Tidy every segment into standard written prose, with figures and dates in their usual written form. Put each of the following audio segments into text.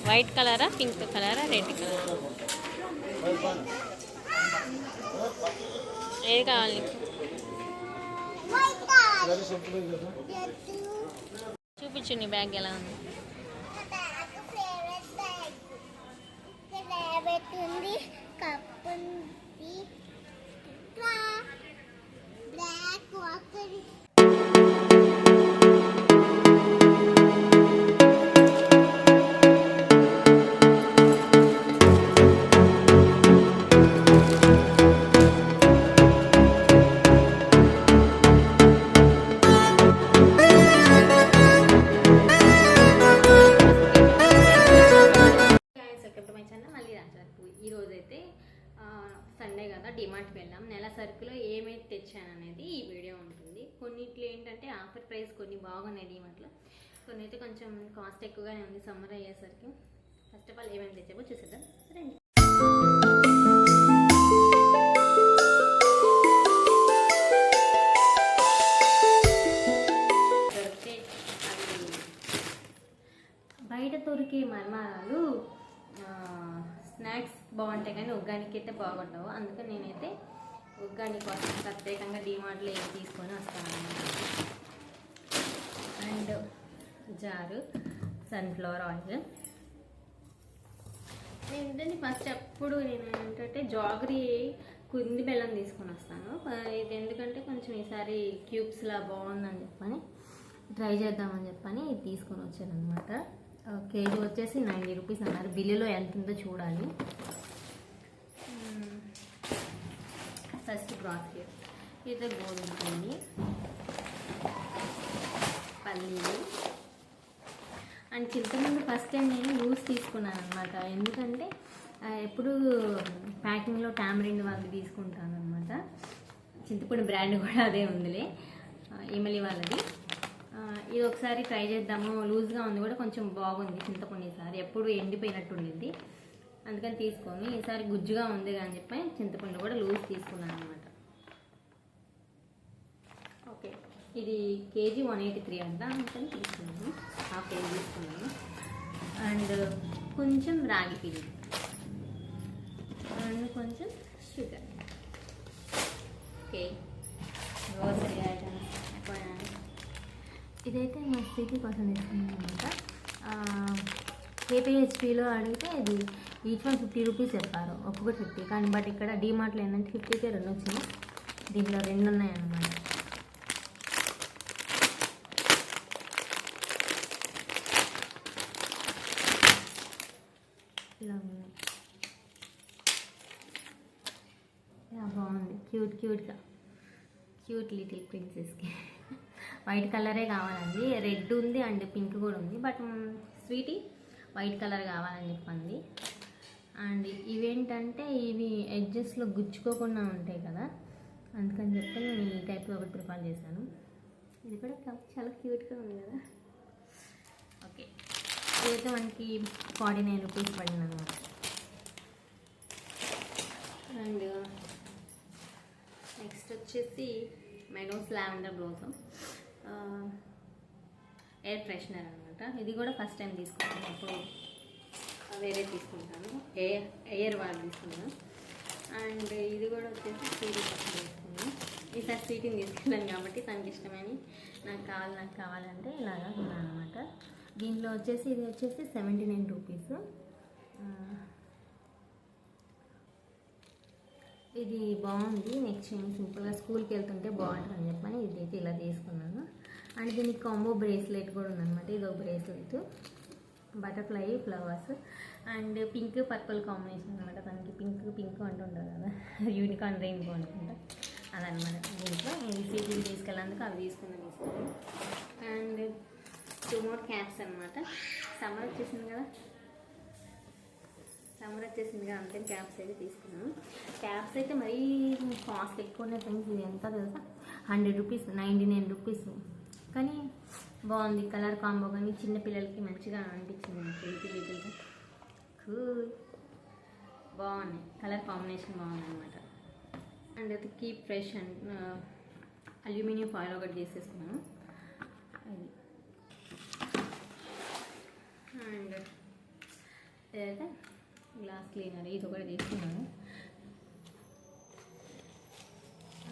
White కలరా pink కలరా red కలరా ఏది కావాలి చూపించు నీ బ్యాగ్ ఎలా ఉంది సండే కదా డిమార్ట్కి వెళ్ళాం. నెల సరుకులో ఏమేమి తెచ్చాను అనేది ఈ వీడియో ఉంటుంది. కొన్నిట్లో ఏంటంటే ఆఫర్ ప్రైస్ కొన్ని బాగున్నాయి డిమార్ట్లో, కొన్ని అయితే కొంచెం కాస్ట్ ఎక్కువగానే ఉంది సమ్మర్ అయ్యేసరికి. ఫస్ట్ ఆఫ్ ఆల్ ఏమేమి తెచ్చామో చూసేద్దాం రండి. బయట దొరికే మర్మాలు స్నాక్స్ బాగుంటాయి కానీ ఉగ్గానికి అయితే బాగుంటావు. అందుకని నేనైతే ఉగ్గాని కోసం ప్రత్యేకంగా డిమార్ట్లో ఏం తీసుకొని వస్తాను. And jar sunflower oil. నేను ఫస్ట్ ఎప్పుడు నేను ఏంటంటే జాగరీ కుంది బెల్లం తీసుకొని వస్తాను. ఇది ఎందుకంటే కొంచెం ఈసారి క్యూబ్స్లా బాగుందని చెప్పని ట్రై చేద్దామని చెప్పని ఇది తీసుకొని వచ్చాను అనమాట. కేజీ వచ్చేసి 90 రూపీస్ అన్నారు. బిల్లులో ఎంత ఉందో చూడాలి. ఫస్ట్ గ్రాసరీ ఇది గోధుమ పిండి, పల్లీలు అండ్ చింతపండు ఫస్ట్ టైం నేను లూజ్ తీసుకున్నాను అనమాట. ఎందుకంటే ఎప్పుడు ప్యాకింగ్లో టామరిండ్ వాళ్ళది తీసుకుంటాను అనమాట. చింతపండు బ్రాండ్ కూడా అదే ఉందిలే, ఇమలి వాళ్ళది. ఇది ఒకసారి ట్రై చేద్దాము, లూజ్గా ఉంది కూడా కొంచెం బాగుంది చింతపండు. ఈసారి ఎప్పుడు ఎండిపోయినట్టు ఉండింది, అందుకని తీసుకొని ఈసారి గుజ్జుగా ఉంది అని చెప్పి చింతపండు కూడా లూజ్ తీసుకున్నాను అనమాట. ఓకే, ఇది కేజీ 183 అంట, అందుకని తీసుకున్నాను. హాఫ్ కేజీ తీసుకున్నాను. అండ్ కొంచెం రాగి పిండి అండ్ కొంచెం షుగర్. Okay, grocery items. ఇదైతే మా స్వీటీ కోసం తీసుకున్నాను అనమాట. కేపీహెచ్పీలో అడిగితే ఇది ఈచ్ వన్ 50 రూపీస్ చెప్పారు, ఒక్కొక్కటి 50. కానీ బట్ ఇక్కడ డీమార్ట్లో ఏంటంటే 50కే 2 వచ్చినాయి. దీంట్లో 2 ఉన్నాయన్నమాట. ఇలా ఉన్నాయి, బాగుంది. క్యూట్ లిటిల్ ప్రిన్సెస్కి వైట్ కలరే కావాలండి. రెడ్ ఉంది అండ్ పింక్ కూడా ఉంది, బట్ స్వీటీ వైట్ కలర్ కావాలని చెప్పింది. అండ్ ఇవేంటంటే ఇవి ఎడ్జెస్లో గుచ్చుకోకుండా ఉంటాయి కదా, అందుకని చెప్పి నేను ఈ టైప్లో ఒకటి ప్రిఫర్ చేశాను. ఇది కూడా చాలా క్యూట్గా ఉంది కదా. ఓకే, ఇదైతే మనకి 49 రూపీస్ పడింది అనమాట. అండ్ నెక్స్ట్ వచ్చేసి Meadows lavender blossom air freshener అనమాట. ఇది కూడా ఫస్ట్ టైం తీసుకుంటాను, అప్పుడు వేరే తీసుకుంటాను, ఎయిర్ వాడు తీసుకున్నాను. అండ్ ఇది కూడా వచ్చేసి స్వీటీ కోసం తీసుకున్నాను. ఈసారి స్వీటీని తీసుకెళ్ళాను కాబట్టి తనకి ఇష్టమని నాకు కావాలంటే ఇలాగా కొన్నాను అనమాట. దీంట్లో వచ్చేసి ఇది వచ్చేసి 79 రూపీస్. ఇది బాగుంది, నెక్ చైన్ సింపుల్గా స్కూల్కి వెళ్తుంటే బాగుంటుంది అని చెప్పని ఇదైతే ఇలా తీసుకున్నాను. అండ్ దీనికి కాంబో బ్రేస్లెట్ కూడా ఉందన్నమాట. ఇది ఒక bracelet, butterfly flowers and pink purple combination అనమాట. తనకి పింక్ అంటుంటారు కదా, యూనికార్న్ రెయిన్బో అనుకుంటా అదనమాట. దీంట్లో ఇది సీట్లు తీసుకెళ్ళేందుకు అవి తీసుకున్నాను. అండ్ 2 more క్యాప్స్ అనమాట. సమ్మర్ వచ్చేసింది కదా, అందుకని క్యాప్స్ అయితే తీసుకున్నాను. క్యాప్స్ అయితే మరీ కాస్ట్ ఎక్కువ ఉన్నాయి ఫ్రెండ్స్. ఇది ఎంత తెలుసా, 100 రూపీస్, 99 రూపీస్. కానీ బాగుంది కలర్ కాంబో, కానీ చిన్నపిల్లలకి మంచిగా అనిపించింది నాకు. లిటిల్గా కూల్ బాగున్నాయి, కలర్ కాంబినేషన్ బాగుంది అనమాట. అండ్ అది keep fresh and aluminium foil ఒకటి చేసేసుకున్నాను. అది అండ్ ఏదైతే గ్లాస్ క్లీనర్ ఇది ఒకటి తీసుకున్నాను.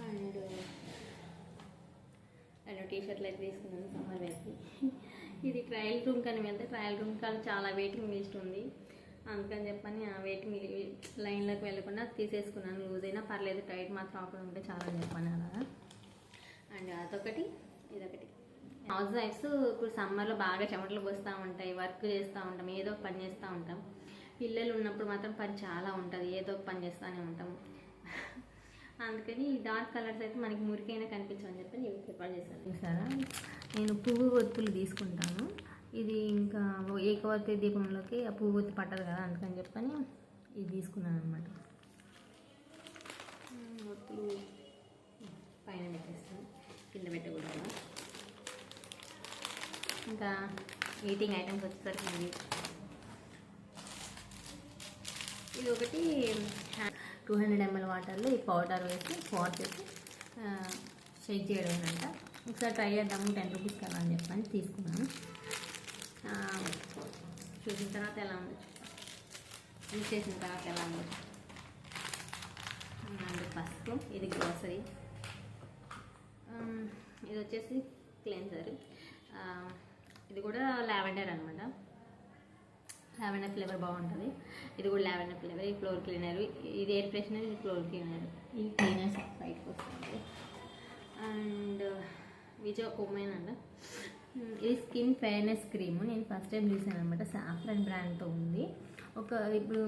అండ్ రెండు టీషర్ట్లు అయితే తీసుకున్నాను సమ్మర్ వేసి. ఇది ట్రయల్ రూమ్ కానీ వెళ్తే ట్రయల్ రూమ్ కానీ చాలా వెయిటింగ్ లిస్ట్ ఉంది, అందుకని చెప్పని ఆ వెయిటింగ్ లైన్లోకి వెళ్ళకుండా తీసేసుకున్నాను. లూజ్ అయినా పర్లేదు, టైట్ మాత్రం అక్కడ ఉంటే చాలా అని చెప్పాను అలాగా. అండ్ అదొకటి ఇదొకటి. హౌస్ వైఫ్స్ ఇప్పుడు సమ్మర్లో బాగా చెమటలు పోస్తూ ఉంటాయి, వర్క్ చేస్తూ ఉంటాం, ఏదో ఒక పని చేస్తూ ఉంటాం. పిల్లలు ఉన్నప్పుడు మాత్రం పని చాలా ఉంటుంది, ఏదో ఒక పని చేస్తూనే ఉంటాం. అందుకని డార్క్ కలర్స్ అయితే మనకి మురికైనా కనిపించమని చెప్పి నేను ప్రిఫర్ చేశాను. చూసారా, నేను పువ్వు ఒత్తులు తీసుకుంటాను. ఇది ఇంకా ఏకవతి దీపంలోకి ఆ పువ్వు ఒత్తి పట్టదు కదా, అందుకని చెప్పని ఇది తీసుకున్నాను అనమాట. ఒత్తులు పైన పెట్టేస్తాను, కింద పెట్టకూడదు. ఇంకా ఈటింగ్ ఐటమ్స్ వచ్చేసరికి ఇది ఒకటి 200 ml వాటర్లో ఈ పౌడర్ వేసి పాట్ చేసి షేక్ చేయడం అంట. ఒకసారి ట్రై చేద్దాము, 10 రూపీస్ కదా అని చెప్పని తీసుకున్నాను. చూసిన తర్వాత ఎలా ఉంది, యూజ్ చేసిన తర్వాత ఎలా ఉంది. అండ్ పసుపు, ఇది గ్రోసరీ, ఇది వచ్చేసి క్లెన్జర్, ఇది కూడా లావెండర్ అనమాట. లావెండర్ ఫ్లేవర్ బాగుంటుంది. ఇది కూడా లావెండర్ ఫ్లేవర్. ఈ ఫ్లోర్ క్లీనర్, ఇది ఎయిర్ ఫ్రెషనర్, ఇది ఫ్లోర్ క్లీనర్. ఈ క్లీనర్స్ బయటకు వస్తుంది. అండ్ విజయ్ ఉమెన్ అంట, ఇది స్కిన్ ఫెయిర్నెస్ క్రీమ్. నేను ఫస్ట్ టైం చూసాను అనమాట, సాఫ్రాన్ బ్రాండ్తో ఉంది. ఇప్పుడు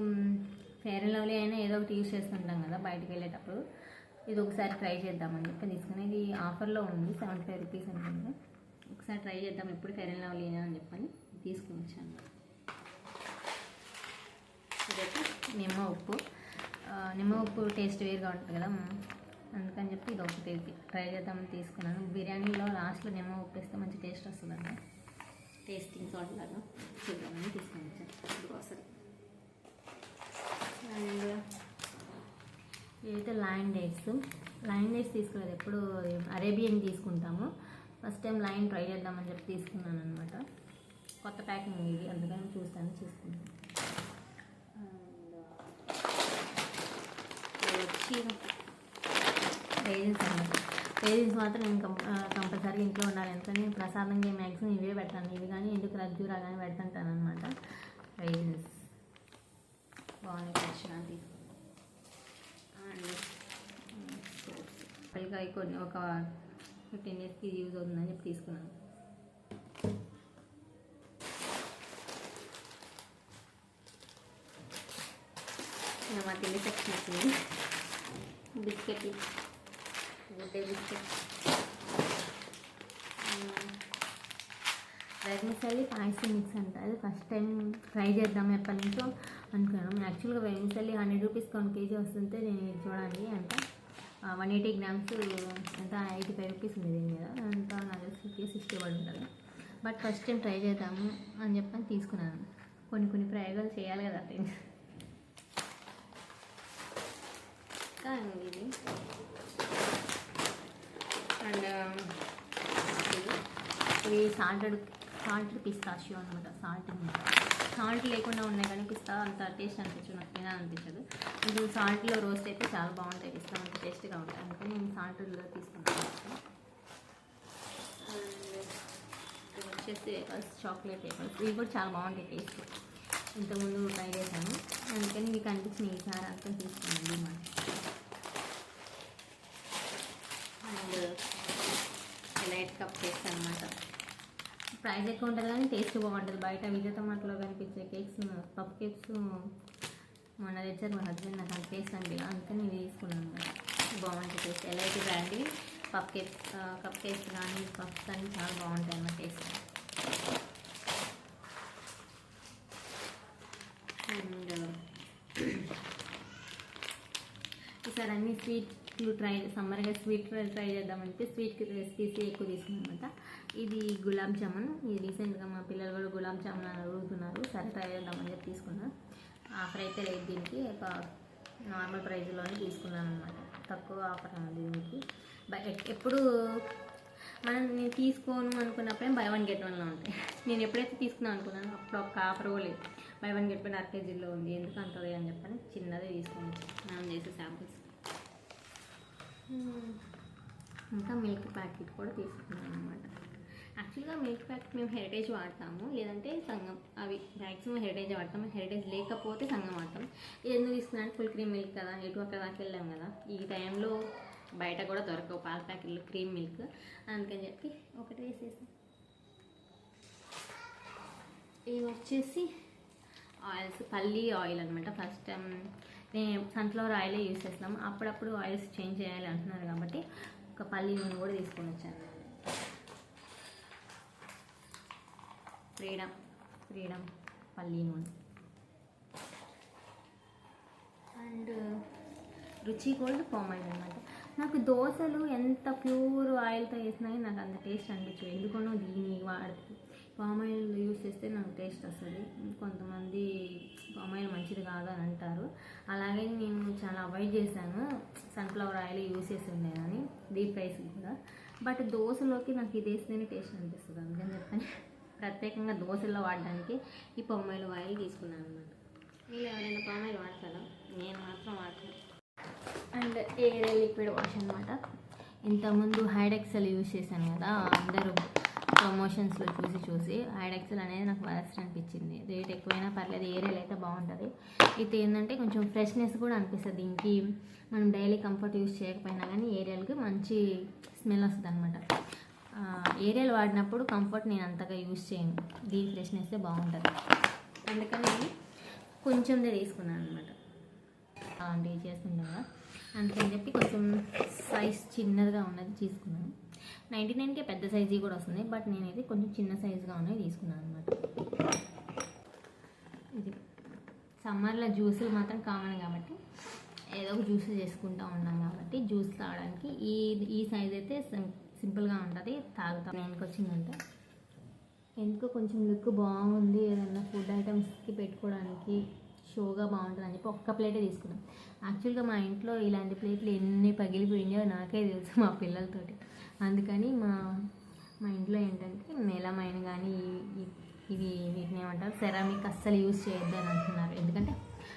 ఫెయిర్ అండ్ లవ్లీ అయినా ఏదో ఒకటి యూజ్ చేస్తుంటాం కదా బయటకు వెళ్ళేటప్పుడు, ఇది ఒకసారి ట్రై చేద్దామని చెప్పి తీసుకుని. ఇది ఆఫర్లో ఉంది, 75 రూపీస్ అనుకుంటే. ఒకసారి ట్రై చేద్దాం, ఎప్పుడు ఫెయిర్ అండ్ లవ్లీ అయినా అని చెప్పని తీసుకుని వచ్చాను. ఇదైతే నిమ్మ ఉప్పు టేస్ట్ వేరుగా ఉంటుంది కదా, అందుకని చెప్పి ఇది ఒకటి ట్రై చేద్దామని తీసుకున్నాను. బిర్యానీలో లాస్ట్లో నిమ్మ ఉప్పు వేస్తే మంచి టేస్ట్ వస్తుందంట, టేస్టింగ్ సాల్ట్ లాగా చూద్దామని తీసుకొని వచ్చాను గ్రోసరీ. అండ్ ఇదైతే లైన్ డేట్స్ తీసుకోలేదు, ఎప్పుడు అరేబియన్ తీసుకుంటాము. ఫస్ట్ టైం లైన్ ట్రై చేద్దామని చెప్పి తీసుకున్నాను అనమాట. కొత్త ప్యాకింగ్ ఇది, అందుకని తీసుకున్నాను. వచ్చి రైజిన్స్ అన్నమాట. రైజిన్స్ మాత్రం నేను కంపల్సరీగా ఇంట్లో ఉండాలి, ఎందుకంటే నేను ప్రసాదంగా మ్యాక్సిమం ఇవే పెడతాను. ఇవి కానీ ఎందుకు ఖర్జూరా కానీ పెడుతుంటాను అనమాట. రైజిన్స్ బాగున్నాయి, ఫ్రెష్గా తీసుకున్నాను. అండ్ పైగా కొన్ని ఒక 15 డేస్కి యూజ్ అవుతుందని చెప్పి తీసుకున్నాను. మా తిండి సెక్షన్ వచ్చింది. బిస్కెట్లు, గుడ్డే బిస్కెట్, వెర్మిసెల్లి పాయసం మిక్స్ అంట. అది ఫస్ట్ టైం ట్రై చేద్దాం ఎప్పటి నుంచో అనుకున్నాను. యాక్చువల్గా వెర్మిసెల్లి 100 రూపీస్కి 1 kg వస్తుంటే నేను ఇది చూడండి అంట 180 grams ఎంత 85 రూపీస్ ఉంది దీని మీద, అంతా నాకు 50-60 పడి ఉంటుంది. బట్ ఫస్ట్ టైం ట్రై చేద్దాము అని చెప్పని తీసుకున్నాను. కొన్ని ప్రయోగాలు చేయాలి కదా ఫ్రెండ్స్. ఇది అండ్ ఇది సాల్టెడ్ పిస్తాషియో అనమాట. సాల్ట్ లేకుండా ఉన్నాయి కానీ పిస్తా అంత టేస్ట్ అనిపించదు, నాకు తినాలనిపించదు. ఇది సాల్ట్లో రోస్ట్ అయితే చాలా బాగుంటాయి, పిస్తా అంత టేస్ట్గా ఉంటాయి, అందుకని నేను సాల్ట్లో తీసుకుంటాను. అండ్ ఇది వచ్చేసి వేపర్స్, చాక్లెట్ వేపర్స్, ఇవి కూడా చాలా బాగుంటాయి టేస్ట్. ఇంతకుముందు ట్రై చేశాను, అందుకని మీకు అనిపించిన ఈసారి అంతా తీసుకున్నాను అన్నమాట. అండ్ ఎలైట్ కప్ కేక్స్ అనమాట. ప్రైస్ ఎక్కువ ఉంటుంది కానీ టేస్ట్ బాగుంటుంది. బయట విజయతమాటలో కనిపించే కేక్స్, కప్ కేక్స్ మొన్న తెచ్చారు మా హస్బెండ్, నాకు అంత టేస్ట్ అనిపించదు, అందుకని ఇది తీసుకున్నాను అనమాట. బాగుంటుంది taste. Elite brand cup cakes కానీ కప్స్ కానీ చాలా బాగుంటాయి అన్నమాట టేస్ట్. అండ్ ఈసారి అన్ని స్వీట్లు సమ్మర్గా స్వీట్ ట్రై చేద్దామంటే స్వీట్ రెసిపీస్ ఎక్కువ తీసుకున్నాను అనమాట. ఇది గులాబ్ జామున్, ఇది రీసెంట్గా మా పిల్లలు కూడా గులాబ్ జామున్ అని అడుగుతున్నారు, సరే ట్రై చేద్దామని చెప్పి తీసుకున్నాను. ఆఫర్ అయితే లేదు దీనికి, ఒక నార్మల్ ప్రైస్లోనే తీసుకున్నాను అనమాట, తక్కువ ఆఫర్ అన్నది దీనికి. ఎప్పుడు నేను తీసుకోను అనుకున్నప్పుడే బై వన్ గెట్ వన్లో ఉంటాయి. నేను ఎప్పుడైతే తీసుకున్నాను అనుకున్నాను అప్పుడు ఒక ఆఫర్ కూడా లేదు. బై వన్ గెట్ వన్ అరకేజీలో ఉంది, ఎందుకు అంతది అని చెప్పని చిన్నదే తీసుకొని మనం చేసే శాంపుల్స్. ఇంకా మిల్క్ ప్యాకెట్ కూడా తీసుకున్నాను అనమాట. యాక్చువల్గా మిల్క్ ప్యాకెట్ మేము హెరిటేజ్ వాడతాము, లేదంటే సంగం. అవి మ్యాక్సిమం హెరిటేజ్ వాడతాము. హెరిటేజ్ లేకపోతే సంగం వాడతాం. ఎందుకు తీసుకున్నాను, ఫుల్ క్రీమ్ మిల్క్ కదా, ఎటు అక్కడ దాకా వెళ్ళాం కదా, ఈ టైంలో బయట కూడా దొరకవు పాల ప్యాకెట్లు క్రీమ్ మిల్క్, అందుకని చెప్పి ఒకటి వేసేసాం. ఇవి వచ్చేసి ఆయిల్స్, పల్లీ ఆయిల్ అనమాట. ఫస్ట్ టైం నేను సన్ఫ్లవర్ ఆయిలే యూజ్ చేస్తున్నాము, అప్పుడప్పుడు ఆయిల్స్ చేంజ్ చేయాలి అంటున్నారు కాబట్టి ఒక పల్లీ నూనె కూడా తీసుకొని వచ్చాను. ఫ్రీడమ్ పల్లీ నూనె. అండ్ రుచి గోల్డ్ పామ్ ఆయిల్ అనమాట. నాకు దోశలు ఎంత ప్యూర్ ఆయిల్తో వేసినా నాకు అంత టేస్ట్ అనిపించదు, ఎందుకనో దీన్ని వాడితే పామ్ ఆయిల్ యూస్ చేస్తే నాకు టేస్ట్ వస్తుంది. కొంతమంది పామ్ ఆయిల్ మంచిది కాదు అని అంటారు, అలాగే నేను చాలా అవాయిడ్ చేశాను. సన్ఫ్లవర్ ఆయిల్ యూస్ చేసి ఉండేదాన్ని డీప్ ఫ్రైస్ కూడా, బట్ దోశలోకి నాకు ఇది వేస్తేనే టేస్ట్ అనిపిస్తుంది. అందుకని చెప్పని ప్రత్యేకంగా దోశల్లో వాడడానికి ఈ పామ్ ఆయిల్ తీసుకున్నాను అనమాట. మీరు ఎవరైనా పామ్ ఆయిల్ వాడతారా? నేను మాత్రం వాడతాను. అండ్ ఏరియల్ లిక్విడ్ వాష్ అనమాట. ఇంతకుముందు హైడెక్సెల్ యూజ్ చేశాను కదా, అందరూ ప్రమోషన్స్లో చూసి హైడెక్సెల్ అనేది నాకు వర్స్ట్ అనిపించింది. రేట్ ఎక్కువైనా పర్లేదు, ఏరియల్ అయితే బాగుంటుంది. ఇది ఏంటంటే కొంచెం ఫ్రెష్నెస్ కూడా అనిపిస్తుంది. దీనికి మనం డైలీ కంఫర్ట్ యూజ్ చేయకపోయినా కానీ ఏరియల్కి మంచి స్మెల్ వస్తుంది అనమాట. ఏరియల్ వాడినప్పుడు కంఫర్ట్ నేను అంతగా యూజ్ చేయను, దీని ఫ్రెష్నెస్ బాగుంటుంది. అందుకని కొంచెందే తీసుకున్నాను అనమాట. అంటే చేస్తుండే కదా, అందుకని చెప్పి కొంచెం సైజ్ చిన్నదిగా ఉన్నది తీసుకున్నాను. 99కే పెద్ద సైజు కూడా వస్తుంది, బట్ నేనైతే కొంచెం చిన్న సైజుగా ఉన్నది తీసుకున్నాను అనమాట. ఇది సమ్మర్లో జ్యూసులు మాత్రం కామన్ కాబట్టి ఏదో ఒక జ్యూస్ చేసుకుంటూ ఉన్నాం కాబట్టి జ్యూస్ తాగడానికి ఈ సైజ్ అయితే సింపుల్గా ఉంటుంది, తాగుతాం. ఎందుకు వచ్చిందంటే ఎందుకో కొంచెం లుక్ బాగుంది, ఏదన్నా ఫుడ్ ఐటమ్స్కి పెట్టుకోవడానికి షోగా బాగుంటుంది అని చెప్పి ఒక్క ప్లేటే తీసుకున్నాం. యాక్చువల్గా మా ఇంట్లో ఇలాంటి ప్లేట్లు ఎన్ని పగిలిపోయినాయో నాకే తెలుసు మా పిల్లలతోటి. అందుకని మా ఇంట్లో ఏంటంటే మెలమైన్ కానీ వీటిని ఏమంటారు సెరామిక్ అస్సలు యూజ్ చేయొద్దు అని అంటున్నారు, ఎందుకంటే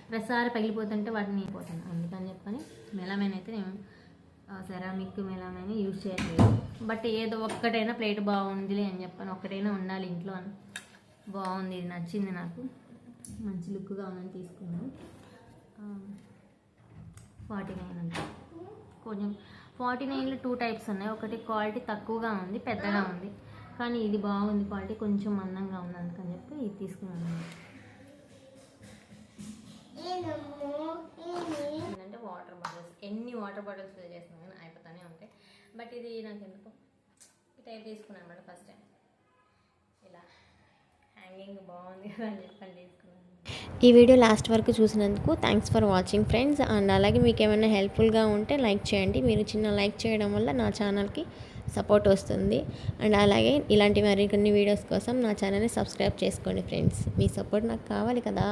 ప్రతిసారి పగిలిపోతుంటే వాటిని పోతాను. అందుకని చెప్పని మెలమైన్ అయితే నేను సెరామిక్ మెలమైన్ యూజ్ చేయట్లేదు. బట్ ఏదో ఒక్కటైనా ప్లేట్ బాగుందిలే అని చెప్పాను, ఒక్కటైనా ఉండాలి ఇంట్లో అని. బాగుంది, ఇది నచ్చింది నాకు, మంచి లుక్గా ఉందని తీసుకున్నాను. 49 అంటే కొంచెం 49లో 2 టైప్స్ ఉన్నాయి. ఒకటి క్వాలిటీ తక్కువగా ఉంది, పెద్దగా ఉంది, కానీ ఇది బాగుంది, క్వాలిటీ కొంచెం మందంగా ఉంది, అందుకని చెప్పి ఇది తీసుకున్నాను. ఏంటంటే వాటర్ బాటిల్స్, ఎన్ని వాటర్ బాటిల్స్ ఫిల్ చేస్తున్నాను కానీ అయిపోతానే ఉంటాయి. బట్ ఇది నాకు ఎందుకు ఈ టైప్ తీసుకున్నాను అనమాట. ఫస్ట్ టైం ఇలా హ్యాంగింగ్ బాగుంది కదా అని చెప్పని తీసుకున్నాను. ఈ వీడియో లాస్ట్ వరకు చూసినందుకు thanks for watching friends. And అలాగే మీకు ఏమైనా హెల్ప్ఫుల్గా ఉంటే లైక్ చేయండి. మీరు చిన్న లైక్ చేయడం వల్ల నా ఛానల్కి సపోర్ట్ వస్తుంది. అండ్ అలాగే ఇలాంటి మరికొన్ని వీడియోస్ కోసం నా ఛానల్ని సబ్స్క్రైబ్ చేసుకోండి ఫ్రెండ్స్. మీ సపోర్ట్ నాకు కావాలి కదా.